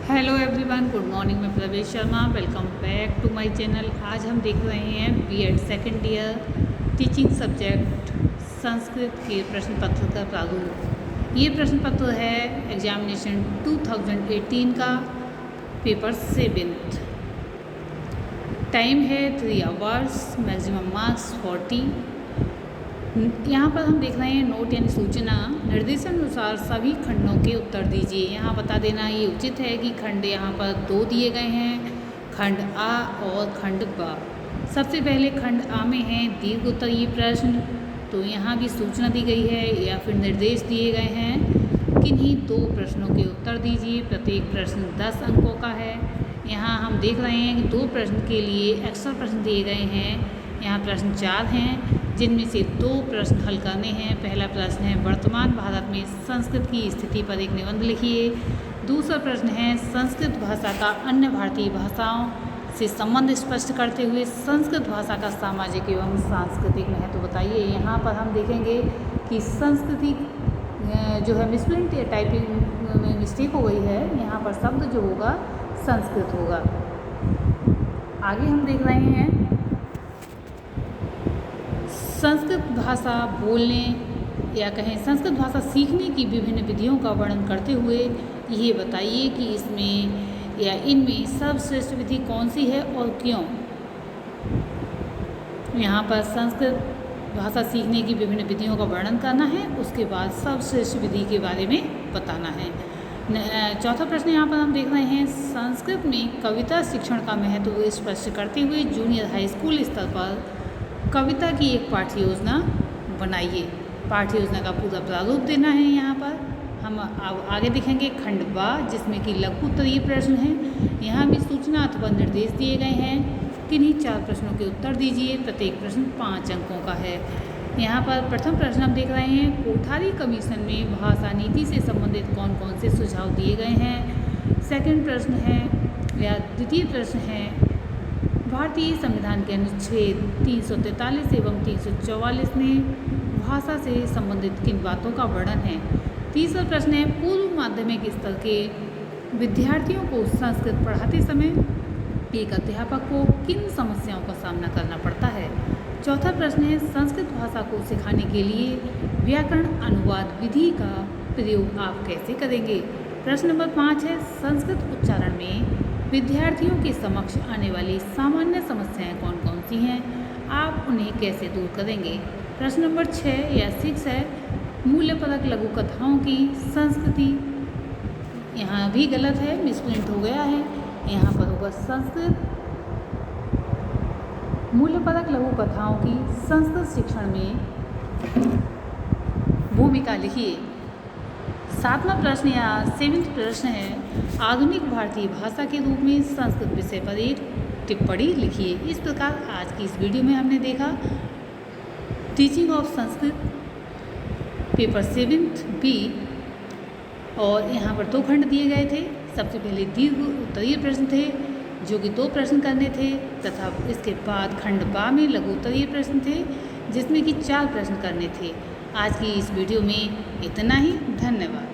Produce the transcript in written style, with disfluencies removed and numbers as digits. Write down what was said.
Hello everyone, good morning. मैं Pravesh Sharma, welcome back to my channel. आज हम देख रहे हैं BEd second year teaching subject Sanskrit के प्रश्न पत्र का प्रारूप। ये प्रश्न पत्र है एग्जामिनेशन 2018 का, पेपर 7। टाइम है 3 आवर्स, मैक्सिमम मार्क्स 40। यहाँ पर हम देख रहे हैं नोट यानी सूचना। निर्देशानुसार सभी खंडों के उत्तर दीजिए। यहाँ बता देना ये उचित है कि खंड यहाँ पर 2 दिए गए हैं, खंड आ और खंड ब। सबसे पहले खंड आ में है दीर्घ उत्तरीय प्रश्न, तो यहाँ भी सूचना दी गई है या फिर निर्देश दिए गए हैं। किन्हीं 2 प्रश्नों के उत्तर दीजिए। प्रत्येक प्रश्न 10 अंकों का है। यहाँ हम देख रहे हैं कि 2 प्रश्न के लिए एक्स्ट्रा प्रश्न दिए गए हैं। यहाँ प्रश्न 4 हैं, जिनमें से 2 प्रश्न हल करने हैं। पहला प्रश्न है वर्तमान भारत में संस्कृत की स्थिति पर एक निबंध लिखिए। दूसरा प्रश्न है संस्कृत भाषा का अन्य भारतीय भाषाओं से संबंध स्पष्ट करते हुए संस्कृत भाषा का सामाजिक एवं सांस्कृतिक महत्व बताइए। यहाँ पर हम देखेंगे कि संस्कृति जो है मिसप्रिंट या टाइपिंग में मिस्टेक हो गई है। यहाँ पर शब्द जो होगा संस्कृत होगा। आगे हम देख रहे हैं संस्कृत भाषा बोलने या कहें संस्कृत भाषा सीखने की विभिन्न विधियों का वर्णन करते हुए ये बताइए कि इसमें या इनमें सर्वश्रेष्ठ विधि कौन सी है और क्यों। यहाँ पर संस्कृत भाषा सीखने की विभिन्न विधियों का वर्णन करना है, उसके बाद सर्वश्रेष्ठ विधि के बारे में बताना है। चौथा प्रश्न यहाँ पर हम देख रहे हैं संस्कृत में कविता शिक्षण का महत्व स्पष्ट करते हुए जूनियर हाई स्कूल स्तर पर कविता की एक पाठ्य योजना बनाइए। पाठ्य योजना का पूरा प्रारूप देना है। यहाँ पर हम आगे देखेंगे खंड बा, जिसमें कि लघु उत्तरीय प्रश्न हैं। यहाँ भी सूचना अथवा निर्देश दिए गए हैं। किन्हीं 4 प्रश्नों के उत्तर दीजिए। प्रत्येक प्रश्न 5 अंकों का है। यहाँ पर प्रथम प्रश्न हम देख रहे हैं कोठारी कमीशन में भाषा नीति से संबंधित कौन कौन से सुझाव दिए गए हैं। सेकंड प्रश्न है या द्वितीय प्रश्न है भारतीय संविधान के अनुच्छेद 343 एवं 344 में भाषा से संबंधित किन बातों का वर्णन है। तीसरा प्रश्न है पूर्व माध्यमिक स्तर के विद्यार्थियों को संस्कृत पढ़ाते समय एक अध्यापक को किन समस्याओं का सामना करना पड़ता है। चौथा प्रश्न है संस्कृत भाषा को सिखाने के लिए व्याकरण अनुवाद विधि का प्रयोग आप कैसे करेंगे। प्रश्न नंबर 5 है संस्कृत उच्चारण में विद्यार्थियों के समक्ष आने वाली सामान्य समस्याएं कौन कौन सी हैं, आप उन्हें कैसे दूर करेंगे। प्रश्न नंबर 6 या 6 है मूल्यपरक लघु कथाओं की संस्कृति। यहाँ भी गलत है, मिसप्रिंट हो गया है। यहाँ पर होगा संस्कृत मूल्यपरक लघु कथाओं की संस्कृत शिक्षण में भूमिका लिखिए। 7वां प्रश्न या 7वां प्रश्न है आधुनिक भारतीय भाषा के रूप में संस्कृत विषय पर एक टिप्पणी लिखिए। इस प्रकार आज की इस वीडियो में हमने देखा teaching of Sanskrit paper 7 B, और यहाँ पर 2 खंड दिए गए थे। सबसे पहले दीर्घ उत्तरीय प्रश्न थे जो कि 2 प्रश्न करने थे, तथा इसके बाद खंड बा में लघु उत्तरीय प्रश्न थे जिसमें कि 4 प्रश्न करने थे। आज की इस वीडियो में इतना ही। धन्यवाद।